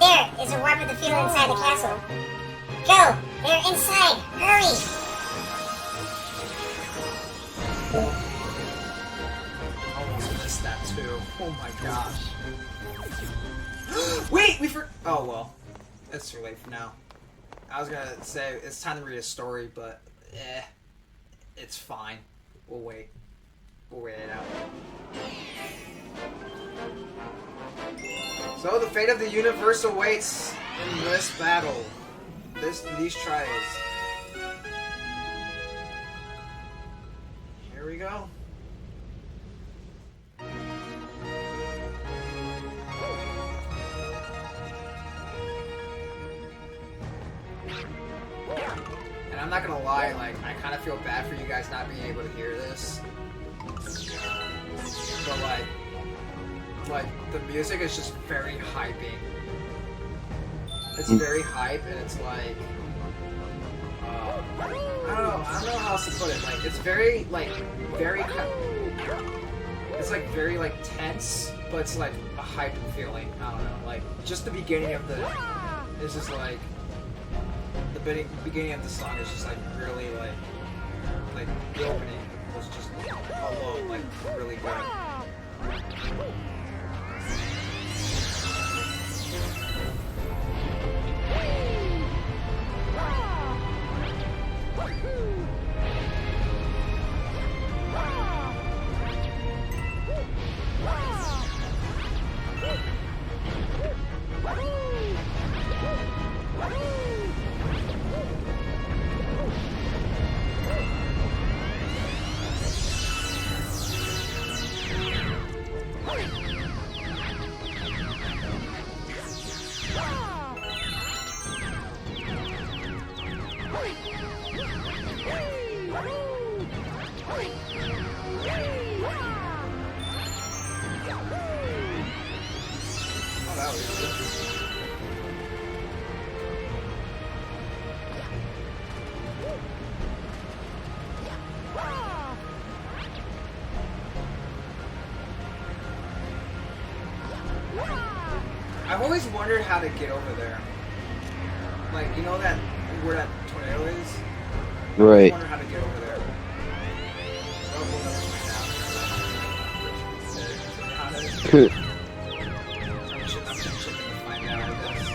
There is a warp of the field inside the castle. Go! They're inside! Hurry! Almost missed that too. Oh my gosh. Wait! Oh well. It's too late for now. I was gonna say it's time to read a story, but it's fine. We'll wait. We'll wait it out. So the fate of the universe awaits in this battle. These trials. Here we go. And I'm not gonna lie, like, I kind of feel bad for you guys not being able to hear this. But like the music is just very hyping. It's very hype, and it's like, I don't know how else to put it. Like, it's very, it's like very like tense, but it's like a hype feeling. I don't know. Like, just the beginning of it's just like the beginning of the song is just like really like the opening was just alone like really good. I've always wondered how to get over there. Like, you know that where that tornado is? Right. I wonder how to get over there. Oh, we'll never find out. I'm chicken to find out, I guess.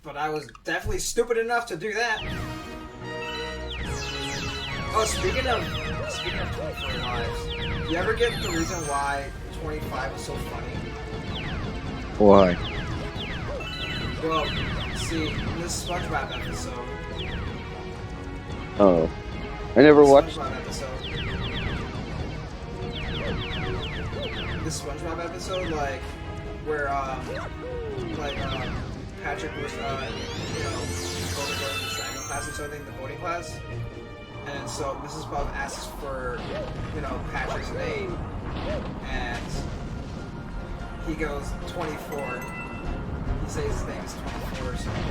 But I was definitely stupid enough to do that. Oh, speaking of 24 Lives, you ever get the reason why 25 was so funny? Why? Well, see, in this SpongeBob episode... Oh. I never watched... This SpongeBob episode, like, where, Patrick was, going to go to the dragon class or something, the voting class. And so Mrs. Bob asks for, Patrick's name, and he goes 24. He says his name is 24 or something.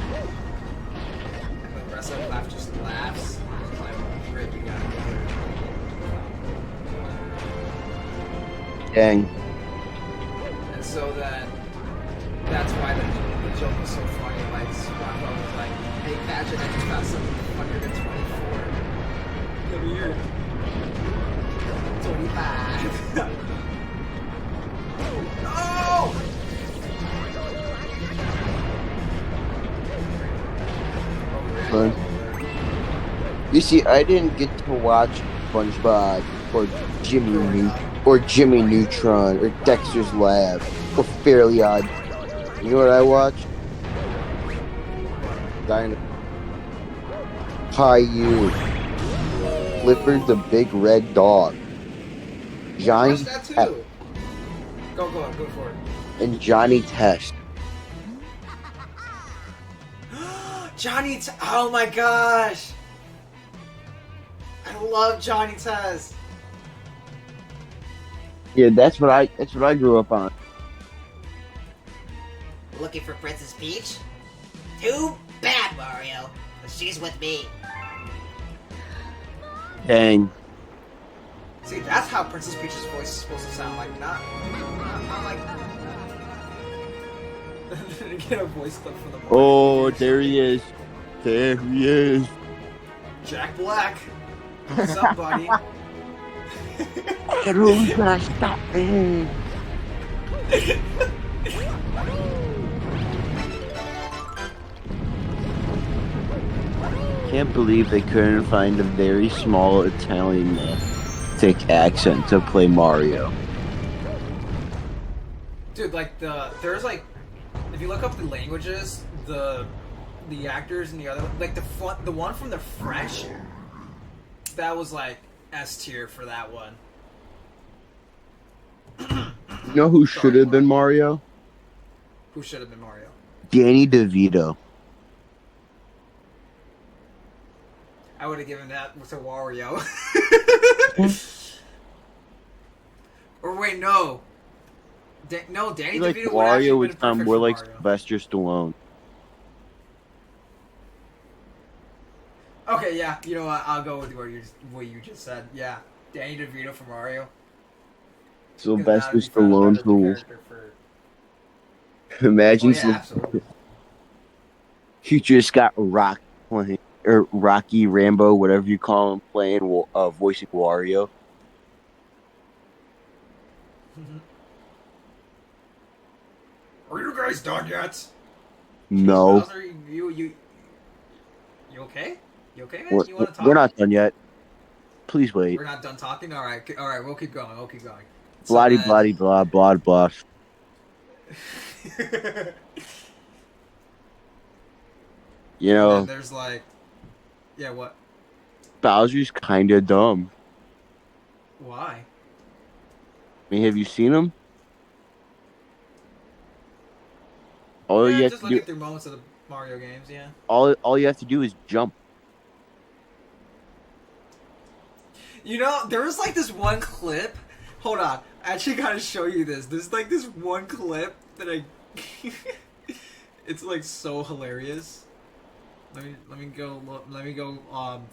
And the rest of the class just laughs. He's like, great, we got it. Dang. And so then, that's why the joke was so funny. Like, SpongeBob was like, hey Patrick, I just found something 124. Come here. 25. No! Overreaction. fun. You see, I didn't get to watch SpongeBob or Jimmy Neutron or Dexter's Lab or Fairly Odd. You know what I watched? Caillou, Clifford the Big Red Dog, I Johnny watched that too. Go for it. and Johnny Test. Oh my gosh! I love Johnny Test. Yeah, that's what I grew up on. Looking for Princess Peach? Too bad, Mario. She's with me. Dang. See, that's how Princess Peach's voice is supposed to sound like. Not like. Get a voice clip for the. Oh, there he is. There he is. Jack Black. What's up, buddy? Who's gonna stop me? Can't believe they couldn't find a very small Italian thick accent to play Mario. Dude, like there's like, if you look up the languages, the actors and the other, like the one from the French, that was like S tier for that one. You know who should have been Mario? Who should have been Mario? Danny DeVito. I would have given that to Wario. Or wait, no. No, Danny Like DeVito would actually Wario been would perfect sound for more like Mario. Sylvester Stallone. Okay, yeah, you know what? I'll go with what you just said. Yeah, Danny DeVito for Mario. Sylvester Stallone who imagine absolutely. you just got Rock playing or Rocky Rambo, whatever you call him, playing voicing Wario. Are you guys done yet? No, Bowser, you okay? You okay, man? You want to talk? we're not done yet. Please wait. We're not done talking. All right, we'll keep going. Bloody So bloody blah blah blah. then- You know, And there's like, yeah, what? Bowser's kind of dumb. Why? I mean, have you seen him? All Yeah, you have just to do, looking through moments of the Mario games. Yeah. all you have to do is jump. You know, there was like this one clip. Hold on, I actually gotta show you this. There's like this one clip that I. It's like so hilarious. Let me go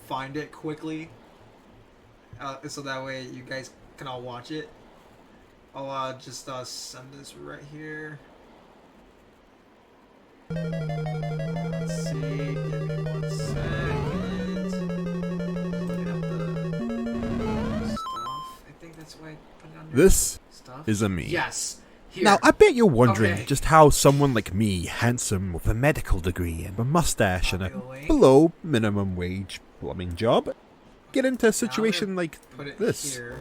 find it quickly. So that way you guys can all watch it. I'll just send this right here. Let's see. Give me 1 second. Looking up the stuff. I think that's why I put it on This stuff. is a me. Yes. Here. Now, I bet you're wondering Okay. just how someone like me, handsome with a medical degree and a mustache and a Copy the link. below minimum wage plumbing job, get into a situation like Put it this. here.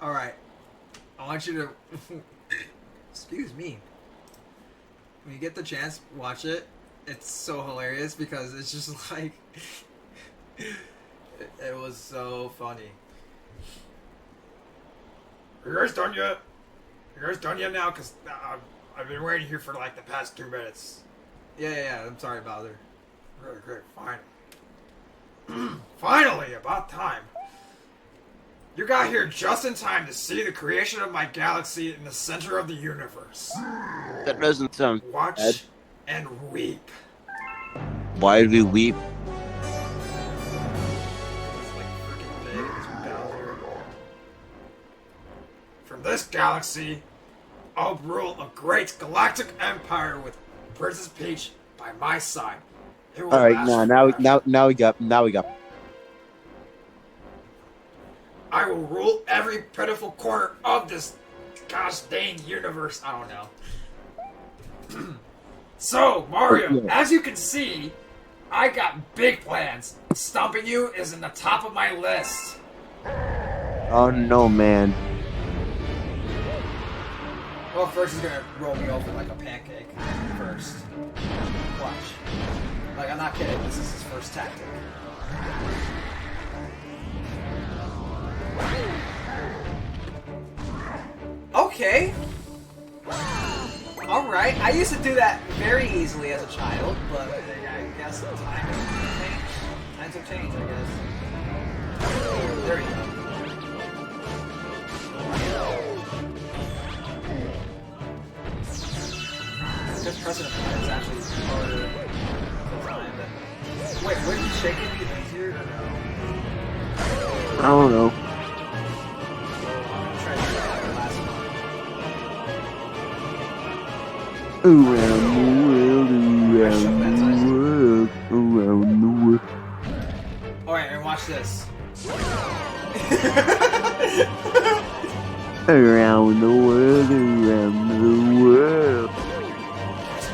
All right. I want you to. Excuse me. When you get the chance, watch it. It's so hilarious because it's just like. It was so funny. Are you guys done yet? You guys done yet now? Because I've been waiting here for like the past 2 minutes. Yeah. I'm sorry, Bowser. Really great. Finally. Finally, about time. You got here just in time to see the creation of my galaxy in the center of the universe. That doesn't sound Watch bad. and weep. Why do we weep? It's like freaking big. It's Bowser. From this galaxy, I'll rule a great galactic empire with Princess Peach by my side. It will All right, last now we forever. got. I will rule every pitiful corner of this gosh dang universe. I don't know. So, Mario, Yeah. as you can see, I got big plans. Stomping you is in the top of my list. Oh no, man. Well, first he's gonna roll me over like a pancake. First. Watch. Like, I'm not kidding. This is his first tactic. Okay. Alright. I used to do that very easily as a child, but I guess times have changed. Times have changed, I guess. There you go. Just pressing a button is actually harder to time than... Wait, wouldn't shaking be easier or no? I don't know. I'm gonna try to do that last one. Around the world, around the world. Alright, and watch this. Around the world, around the world.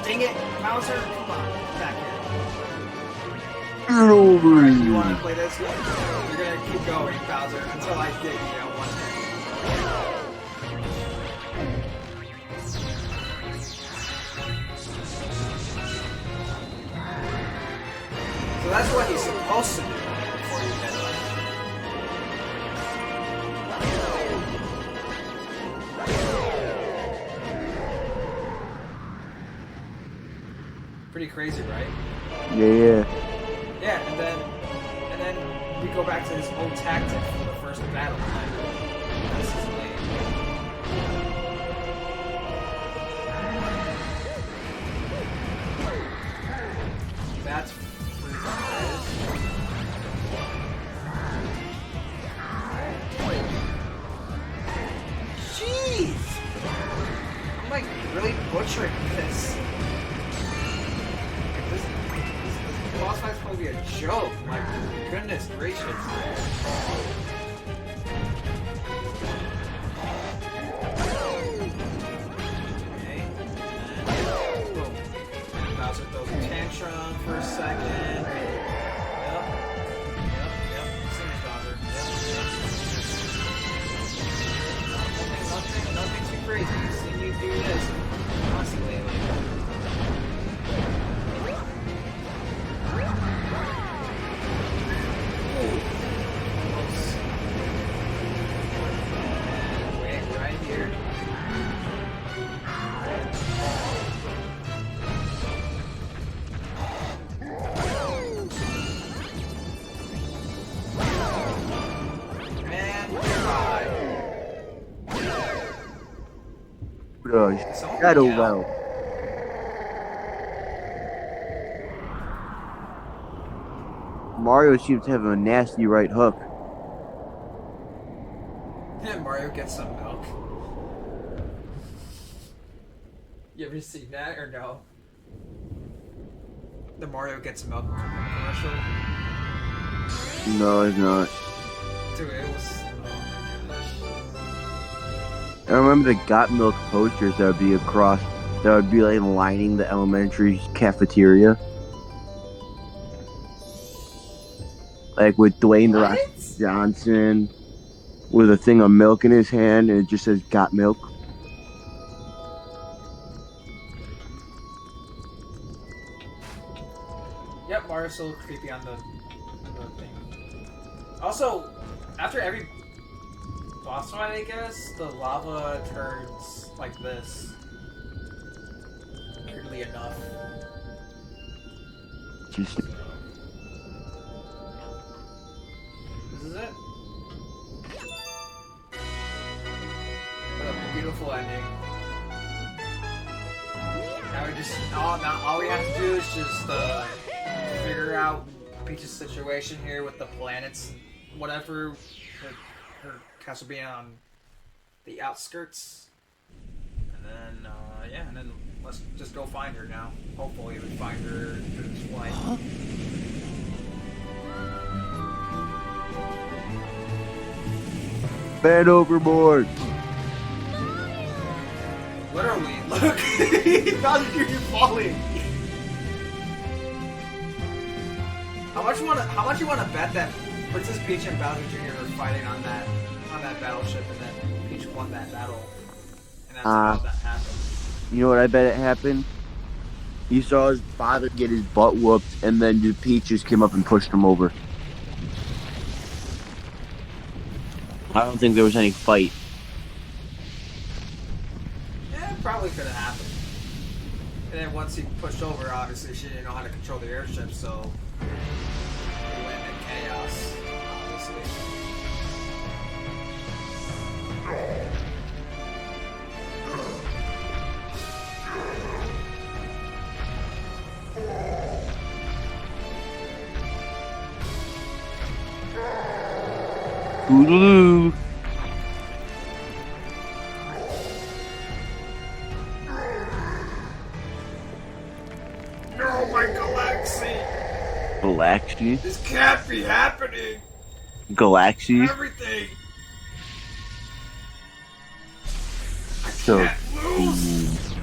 Dang it, Bowser, come on, back here. Get over Alright, you here. wanna play this one? You're gonna keep going, Bowser, until I get you at one hit. So that's what he's supposed to do before you get up. Pretty crazy, right? Yeah. Yeah, and then we go back to his old tactic from the first battle. This is lame. That's freezing eyes. Jeez! I'm like really butchering this. This boss fight's supposed to be a joke. My goodness gracious. Okay. And boom. And Bowser throws a tantrum for a second. Yep. Finish Bowser. Yep. Nothing too crazy. I've seen you do this constantly lately. Wait, right here. And goodbye. Shadow Well. Mario seems to have a nasty right hook. And Mario gets some milk. You ever seen that or no? The Mario gets milk commercial. No, it's not. Dude, it was. Oh my gosh. I remember the Got Milk posters that would be across, that would be like lining the elementary cafeteria. Like with Dwayne The Rock What? Johnson with a thing of milk in his hand and it just says Got Milk. Yep, Mario's so creepy on the thing. Also, after every boss fight, I guess, the lava turns like this. Weirdly enough. Just This is it. What a beautiful ending. Now we just all we have to do is just figure out Peach's situation here with the planets, whatever. Her castle being on the outskirts, and then yeah, and then let's just go find her now. Hopefully, we find her through this flight. bend overboard. Literally, look! Bowser, you're falling! How much you wanna bet that Princess Peach and Bowser Jr. were fighting on that battleship, and then Peach won that battle, and that's how that happened. You know what I bet it happened? He saw his father get his butt whooped, and then the Peaches came up and pushed him over. I don't think there was any fight. Yeah, it probably could have happened. And then once he pushed over, obviously she didn't know how to control the airship, so it went into chaos, obviously. Toodaloo. No, my Galaxy! Galaxy? This can't be happening! Galaxy? Everything! I So, can't lose!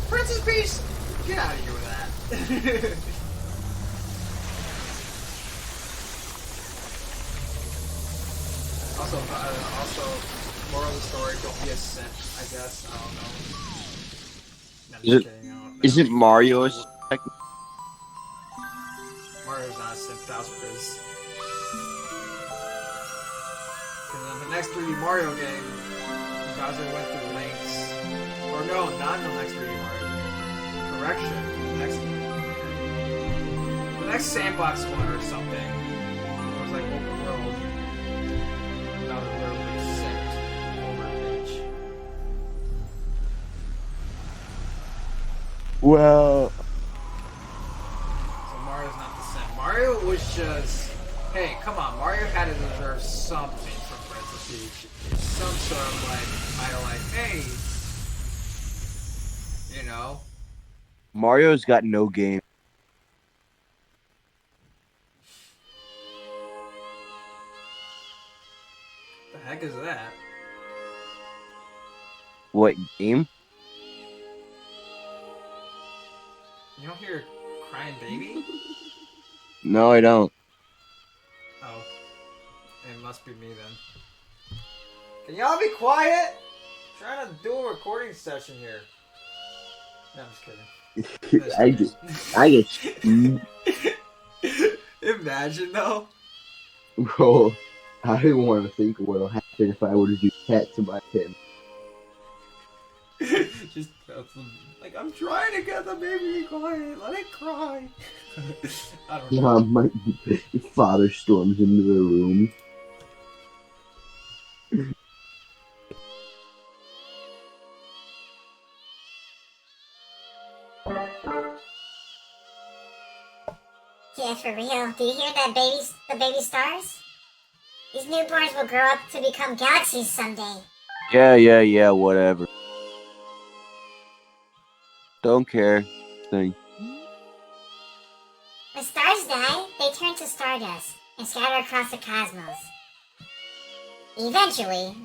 Princess Peach! Get out of here with that. Also, moral of the story, don't be a simp, I guess. I don't know. No, I'm Is just it- kidding. Isn't Mario a sec- Mario's not a simp, Bowser is. Because in the next 3D Mario game, Bowser went through lengths. Or no, not in the next 3D Mario game. Correction. The next sandbox one or something. It was like open world. Bowser literally sent over Peach. Well, So Mario's not the same. Mario was just, hey, come on, Mario had to deserve something from Princess Peach. Some sort of hey, you know. Mario's got no game. The heck is that? What game? You don't hear a crying baby? No, I don't. Oh, it must be me then. Can y'all be quiet? I'm trying to do a recording session here. No, I'm just kidding. I get Imagine though. bro. I don't want to think of what'll happen if I were to do that to my kid. Just like I'm trying to get the baby quiet. Let it cry. I don't know. My father storms into the room. Yeah, for real. Do you hear that, the baby stars? These newborns will grow up to become galaxies someday. Yeah, whatever. Don't care. Thing. When stars die, they turn to stardust and scatter across the cosmos. Eventually,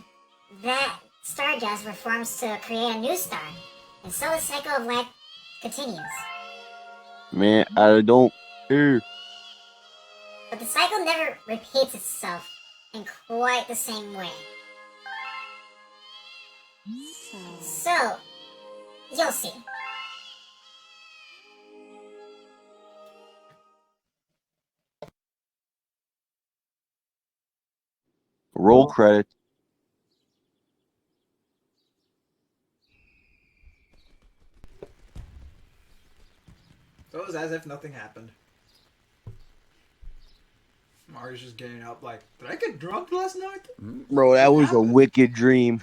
that stardust reforms to create a new star, and so the cycle of life continues. Man, I don't care. But the cycle never repeats itself in quite the same way. So, you'll see. Roll credit. So it was as if nothing happened. Mario's just getting up like, did I get drunk last night? Bro, that was a wicked dream.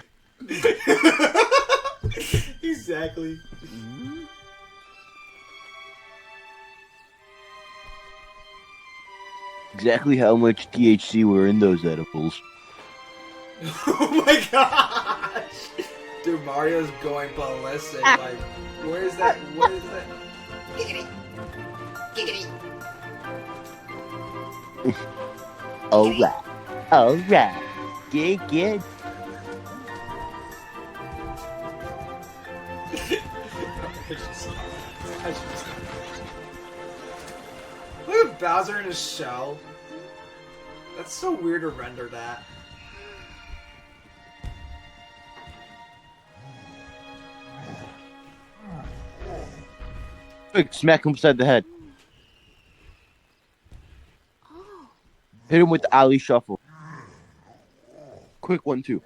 Exactly. Exactly how much THC were in those edibles. Oh my gosh! Dude, Mario's going ballistic. Like, where is that? What is that? Giggity. Giggity. Alright. Get. Look at Bowser in his shell. That's so weird to render that. Quick, smack him upside the head. Hit him with the alley shuffle. Quick 1, 2.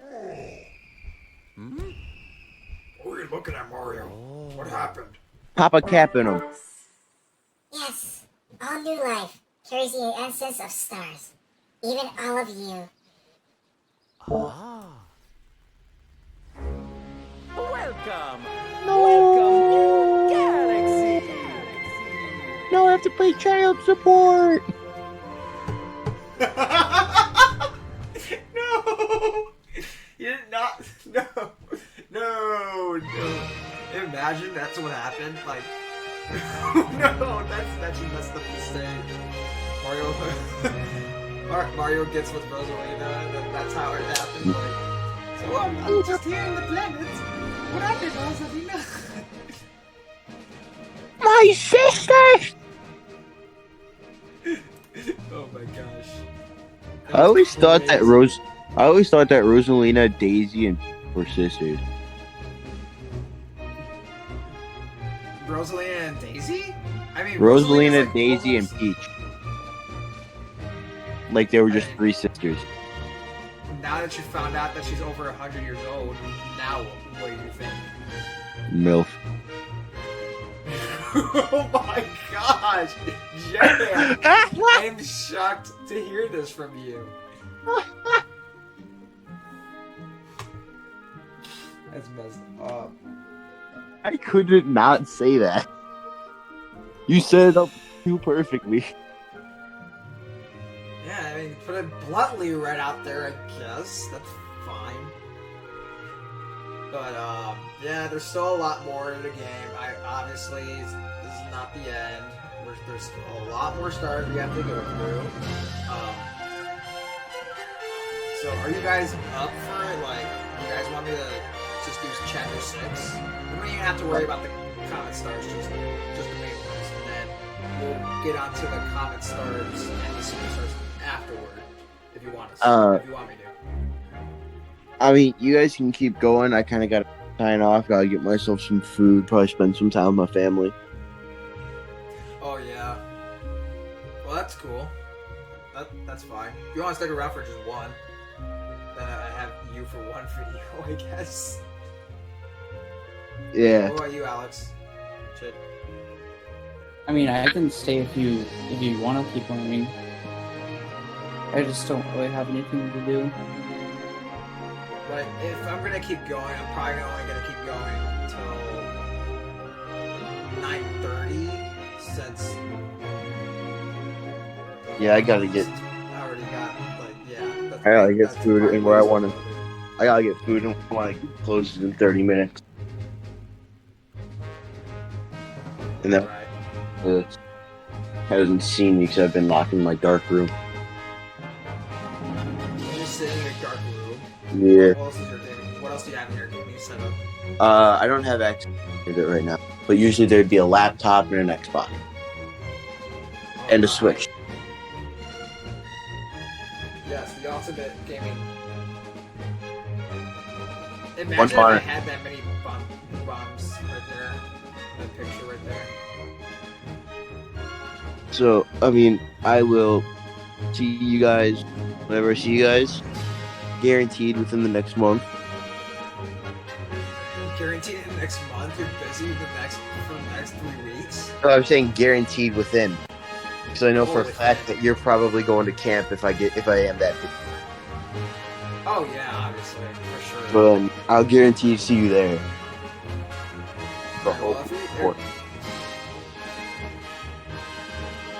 What are you looking at, Mario? What happened? Pop a cap in him. Yes, all new life carries the essence of stars. Even all of you. Welcome! Welcome, New Galaxy! No, I have to play child support. No! You did not. No. Imagine that's what happened. Like, no, that's just messed up to say. Mario gets with Rosalina, and that's how it happened. Like, so I'm just here in the planet. What happened, Rosalina? My sister. Oh my gosh. I always thought that Rosalina, Daisy, and were sisters. Rosalina and Daisy? I mean, Rosalina, Rosalina's, like, Daisy, and almost- Peach. Like they were just 3 sisters. Now that you found out that she's over 100 years old, now what do you think? MILF. Oh my gosh! Jam! I'm shocked to hear this from you. That's messed up. I couldn't not say that. You set it up too perfectly. Yeah, I mean, put it bluntly right out there, I guess. That's fine. But, yeah, there's still a lot more in the game. Obviously, this is not the end. There's still a lot more stars we have to go through. So, are you guys up for it? Like, you guys want me to just do chapter 6? We don't even have to worry about the comet stars, just the main ones. And then we'll get onto the comet stars and the superstars afterward, if you want us. If you want me to. I mean, you guys can keep going. I kind of got to sign off. Gotta get myself some food. Probably spend some time with my family. Oh yeah. Well, that's cool. That's fine. If you want to stick around for just one, then I have you for one video, I guess. Yeah. What about you, Alex? Shit. I mean, I can stay if you want to keep going. I just don't really have anything to do. But if I'm gonna keep going, I'm probably only gonna keep going until 9:30, since Yeah, I gotta get. I already got I gotta get that's food probably and where I most want of to. it. I gotta get food and want to close in 30 minutes. And that Right. hasn't seen me because I've been locked in my dark room. You're just sitting in a dark room. Yeah. What else is your gaming? What else do you have in your gaming setup? I don't have access to it right now, but usually there'd be a laptop and an Xbox and a Switch. Yes, the ultimate gaming. One Imagine if I monitor. had that many bombs right there. That picture right there. So, I mean, I will see you guys whenever I see you guys. Guaranteed within the next month. Guaranteed in the next month, you're busy for the next 3 weeks. No, I'm saying guaranteed within. Because I know for a Holy fact shit. that you're probably going to camp if I am that big. Oh yeah, obviously, for sure. But I'll guarantee to see you there. The Alright, well, whole if we- support.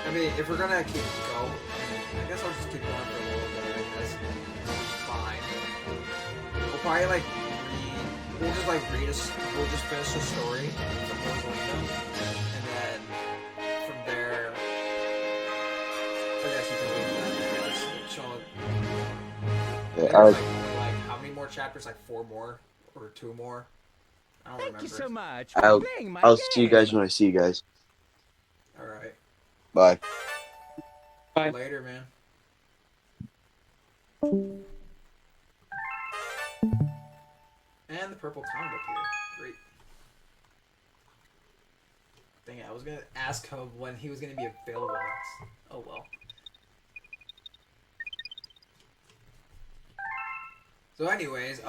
I mean, if we're gonna keep going, I guess I'll just keep going for a little bit. I guess it's fine. We'll probably like we'll just finish the story from Rosalina, and then from there, I guess you can leave that there. I think I there's was- like how many more chapters? Like 4 more or 2 more? I don't Thank remember. you so much I'll- for playing my I'll game. see you guys when I see you guys. All right. Bye. Bye. Later, man. And the purple comic book here. Great. Dang it, I was gonna ask him when he was gonna be available next. Oh well. So anyways,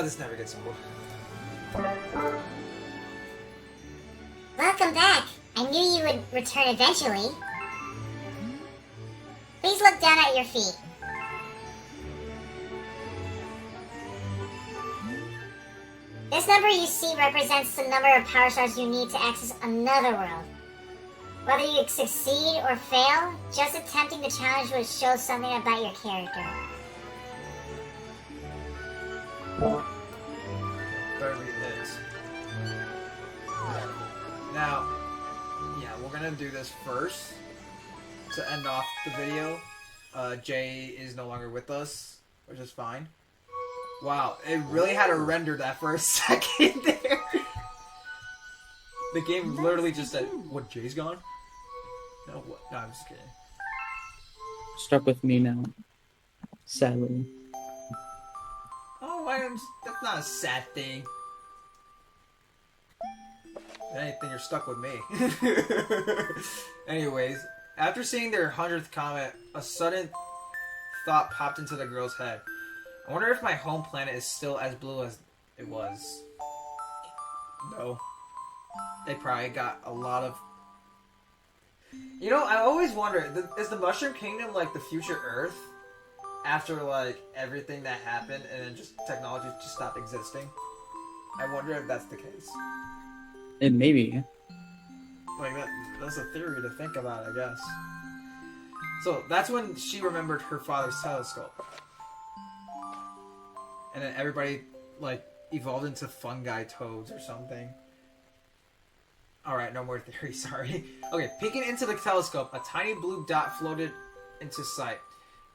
this never gets old. Welcome back. I knew you would return eventually. Please look down at your feet. This number you see represents the number of power stars you need to access another world. Whether you succeed or fail, just attempting the challenge would show something about your character. Barely hits. Now, yeah, we're gonna do this first to end off the video. Jay is no longer with us, which is fine. Wow, it really had to render that for a second there. The game literally just said, "What? Jay's gone?" No, what? No, I'm just kidding. Stuck with me now. Sadly. Oh, that's not a sad thing. If anything, you're stuck with me. Anyways, after seeing their 100th comment, a sudden thought popped into the girl's head. I wonder if my home planet is still as blue as it was. No. They probably got a lot of... You know, I always wonder, is the Mushroom Kingdom like the future Earth? After, like, everything that happened and then just technology just stopped existing? I wonder if that's the case. And maybe. Like, that's a theory to think about, I guess. So, that's when she remembered her father's telescope. And then everybody, like, evolved into fungi toads or something. Alright, no more theory, sorry. Okay, peeking into the telescope, a tiny blue dot floated into sight.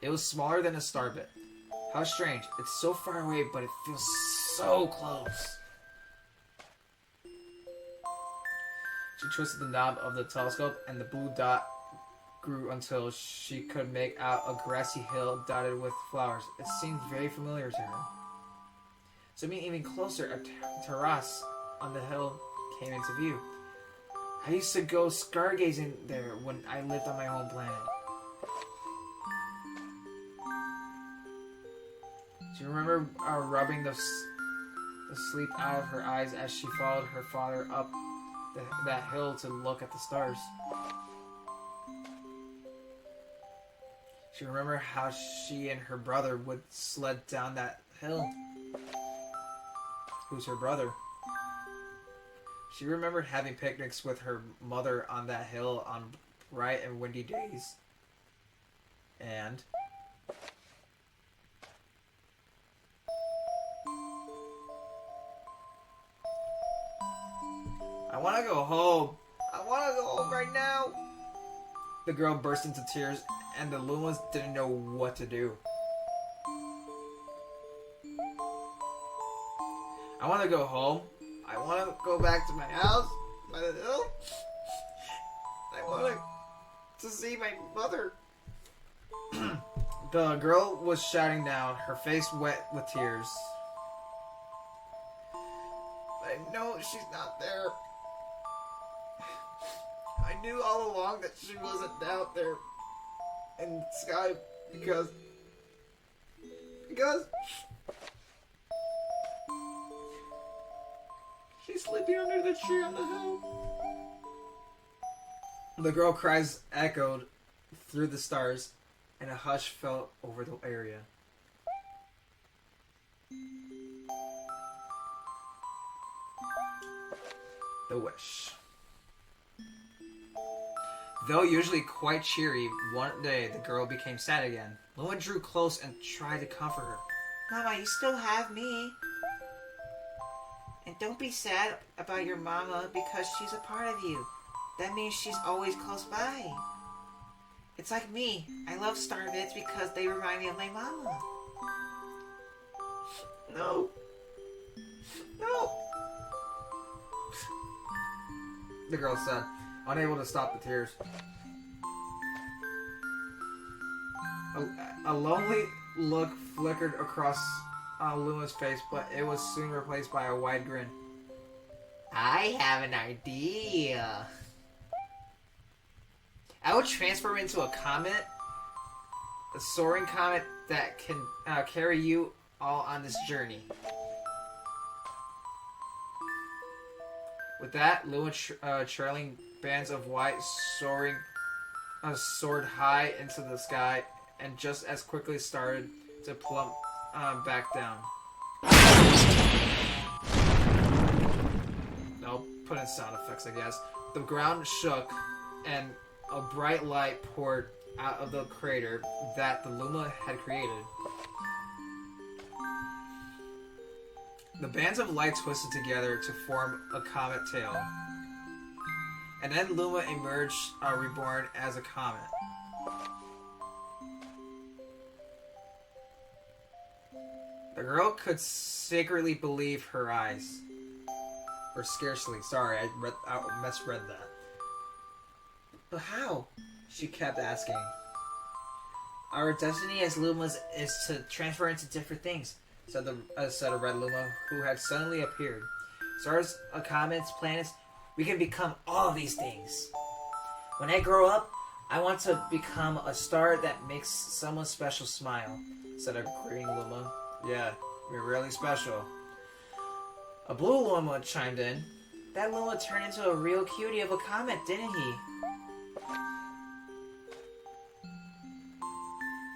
It was smaller than a star bit. How strange. It's so far away, but it feels so close. She twisted the knob of the telescope, and the blue dot grew until she could make out a grassy hill dotted with flowers. It seemed very familiar to her. Zooming even closer, a terrace on the hill came into view. I used to go stargazing there when I lived on my home planet. Do you remember rubbing the sleep out of her eyes as she followed her father up that hill to look at the stars? She remembered how she and her brother would sled down that hill. Who's her brother? She remembered having picnics with her mother on that hill on bright and windy days. And I want to go home. I want to go home right now. The girl burst into tears, and the Lumas didn't know what to do. I want to go home. I want to go back to my house by the hill. I want to see my mother. The girl was shouting down, her face wet with tears. I know she's not there. I knew all along that she wasn't out there in the sky because she's sleeping under the tree on the hill. The girl cries echoed through the stars, and a hush fell over the area. The wish. Though usually quite cheery, one day the girl became sad again. Luma drew close and tried to comfort her. Mama, you still have me. And don't be sad about your mama because she's a part of you. That means she's always close by. It's like me. I love star bits because they remind me of my mama. No. No. The girl said, unable to stop the tears. A lonely look flickered across Luma's face, but it was soon replaced by a wide grin. I have an idea. I would transform into a comet, a soaring comet that can carry you all on this journey. With that, Luma trailing bands of white soared high into the sky and just as quickly started to plump back down. I'll put in sound effects, I guess. The ground shook and a bright light poured out of the crater that the Luma had created. The bands of light twisted together to form a comet tail. And then Luma emerged, reborn as a comet. The girl could secretly believe her eyes. Or scarcely. Sorry, I misread that. But how? She kept asking. Our destiny as Lumas is to transfer into different things, said a red Luma who had suddenly appeared. Stars, comets, planets, we can become all of these things. When I grow up, I want to become a star that makes someone special smile, said a green Luma. Yeah, you're really special. A blue Luma chimed in. That Luma turned into a real cutie of a comet, didn't he?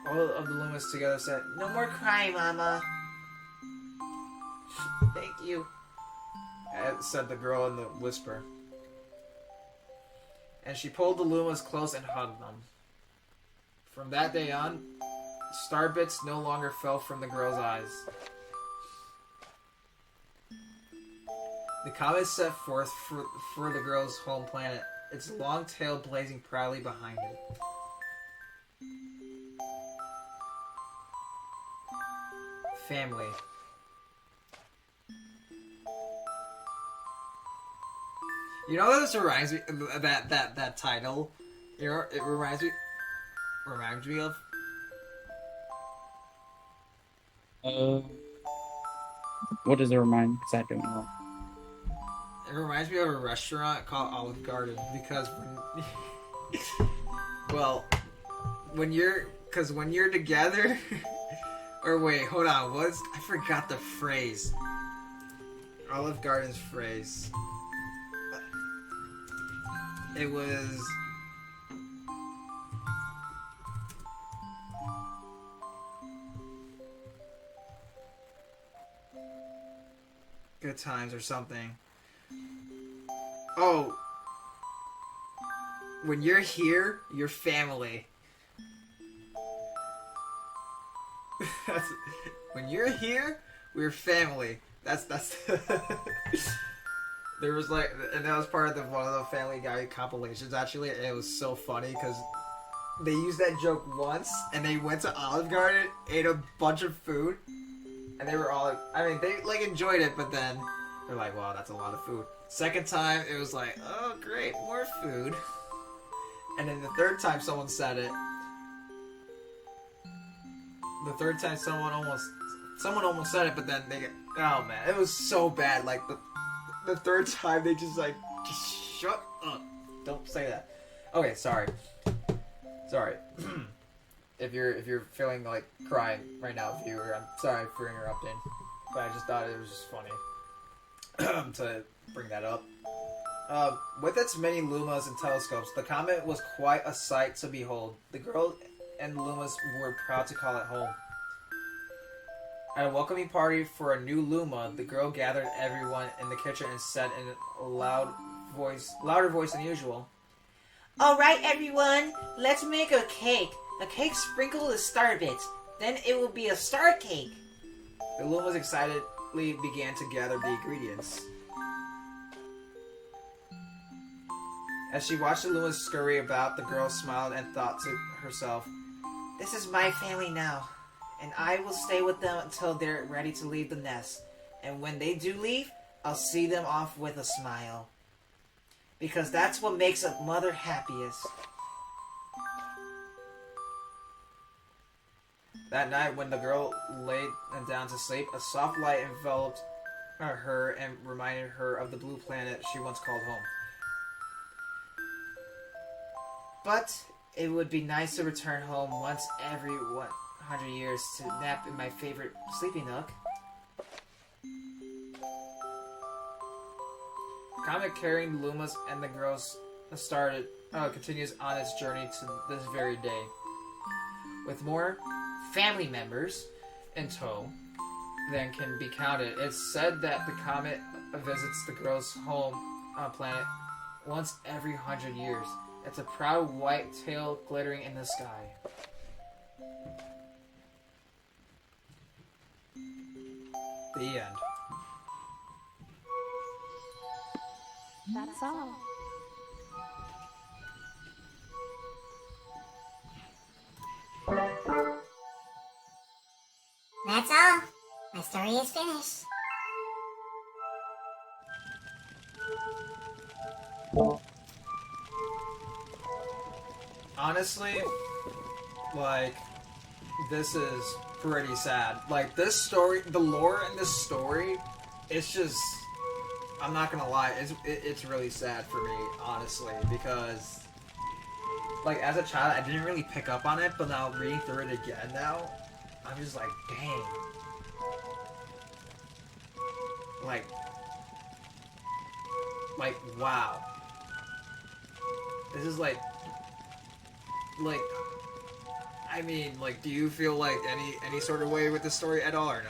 All of the Lumas together said, no more crying, Mama. Thank you, said the girl in the whisper. And she pulled the Lumas close and hugged them. From that day on, star bits no longer fell from the girl's eyes. The comet set forth for the girl's home planet, its long tail blazing proudly behind it. Family. You know what this reminds me that title? You know, it reminds me of. What does it remind? Because I don't know. It reminds me of a restaurant called Olive Garden because when you're together. Or wait, hold on. I forgot the phrase. Olive Garden's phrase. It was. Good times or something. Oh. When you're here, you're family. When you're here, we're family. That's There was like, and that was part of one of the Family Guy compilations actually, and it was so funny because they used that joke once, and they went to Olive Garden, ate a bunch of food, and they were all, I mean, they like enjoyed it, but then they're like, wow, that's a lot of food. Second time, it was like, oh great, more food. And then the third time someone said it, someone almost said it, but then they get, oh man, it was so bad. Like the third time they just shut up, don't say that. Okay, sorry. If you're feeling like crying right now, viewer, I'm sorry for interrupting, but I just thought it was just funny to bring that up. With its many lumas and telescopes, the comet was quite a sight to behold. The girl and the lumas were proud to call it home. At a welcoming party for a new luma, the girl gathered everyone in the kitchen and said in a louder voice than usual, Alright everyone, let's make a cake. A cake sprinkled with star bits. Then it will be a star cake. The lumas excitedly began to gather the ingredients. As she watched the Lumas scurry about, the girl smiled and thought to herself, "This is my family now, and I will stay with them until they're ready to leave the nest. And when they do leave, I'll see them off with a smile. Because that's what makes a mother happiest." That night, when the girl lay down to sleep, a soft light enveloped her and reminded her of the blue planet she once called home. But it would be nice to return home once every 100 years to nap in my favorite sleeping nook. Comet carrying the Lumas and the girls continues on its journey to this very day, with more family members in tow than can be counted. It's said that the comet visits the girls' home planet once every 100 years. It's a proud white tail glittering in the sky. The end. That's all. That's all. My story is finished. Honestly, like, this is pretty sad. Like, this story, the lore in this story, it's just, I'm not gonna lie, it's really sad for me, honestly, because, like, as a child, I didn't really pick up on it, but now reading through it again now, I'm just like, dang. Like, wow. This is like, I mean, like, do you feel like any sort of way with the story at all, or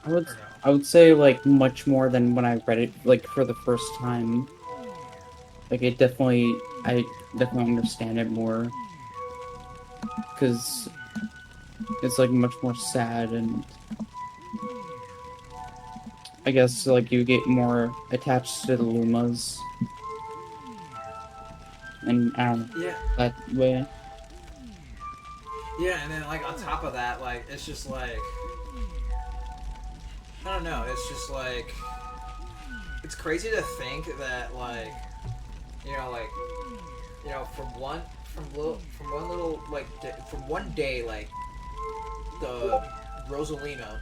no? I would say like much more than when I read it like for the first time. Like I definitely understand it more because it's like much more sad, and I guess like you get more attached to the Lumas, and I don't know, Yeah. that way. Yeah, and then, like, on top of that, like, it's just, like, I don't know, it's just, like, it's crazy to think that, like, from one day, like, the Rosalina,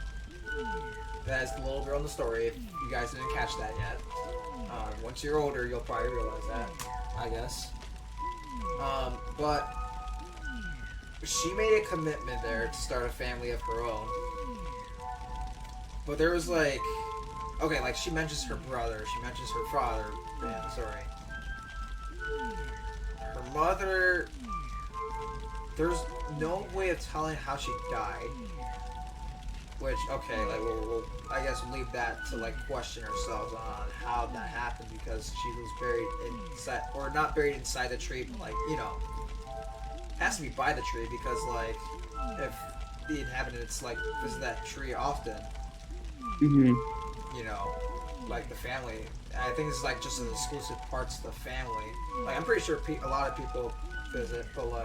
that is the little girl in the story, if you guys didn't catch that yet, once you're older, you'll probably realize that, I guess, but she made a commitment there to start a family of her own. But there was like, okay, like she mentions her brother, she mentions her father, her mother, there's no way of telling how she died. Which, okay, like we'll I guess we'll leave that to like question ourselves on how that happened, because she was buried inside, or not buried inside the tree, but like, has to be by the tree, because like if the inhabitants like visit that tree often, like the family, I think this is like just an exclusive parts of the family. Like I'm pretty sure a lot of people visit, but like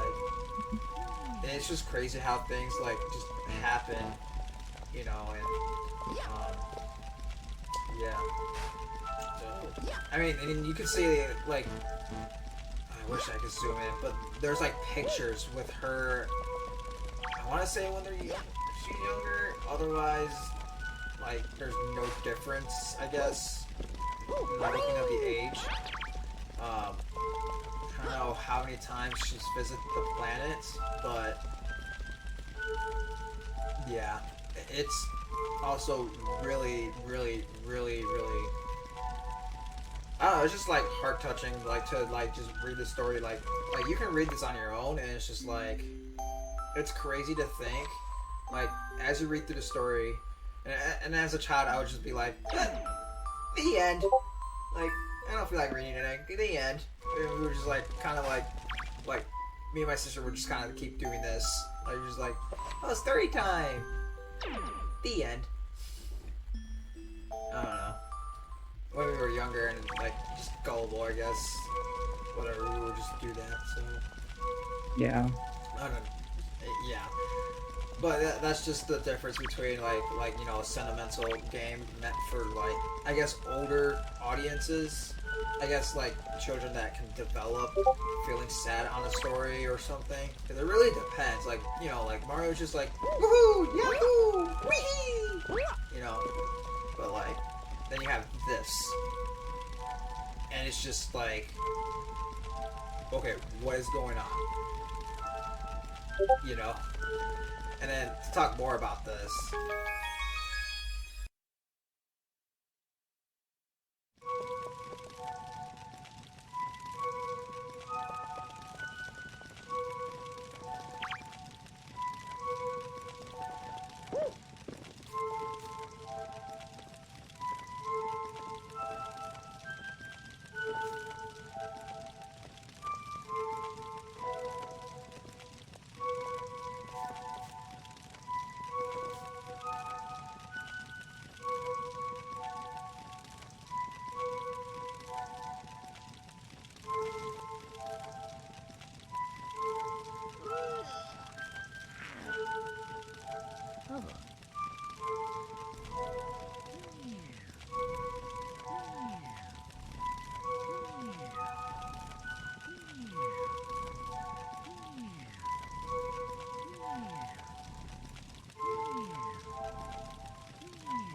it's just crazy how things like just happen, and yeah. So, I mean, and you can see like, I wish I could zoom in, but there's like pictures with her, I want to say when she's younger, otherwise, like, there's no difference, I guess, not looking at the age. I don't know how many times she's visited the planet, but, yeah, it's also really, really, really, really, I don't know, it's just like heart touching, like to like just read the story, like you can read this on your own, and it's just like, it's crazy to think, like as you read through the story, and as a child I would just be like, the end, like I don't feel like reading it, the end, and we were just like kind of like me and my sister would just kind of keep doing this, like just like, oh, story time, the end. I don't know. When we were younger and like just gullible, I guess. Whatever, we would just do that. So Yeah. I don't know. Yeah. But that's just the difference between like you know, a sentimental game meant for like I guess older audiences. I guess like children that can develop feeling sad on a story or something. Because it really depends. Like you know, like Mario's just like woohoo, yahoo, wee, you know. But like then you have this, and it's just like, okay, what is going on? You know. And then to talk more about this,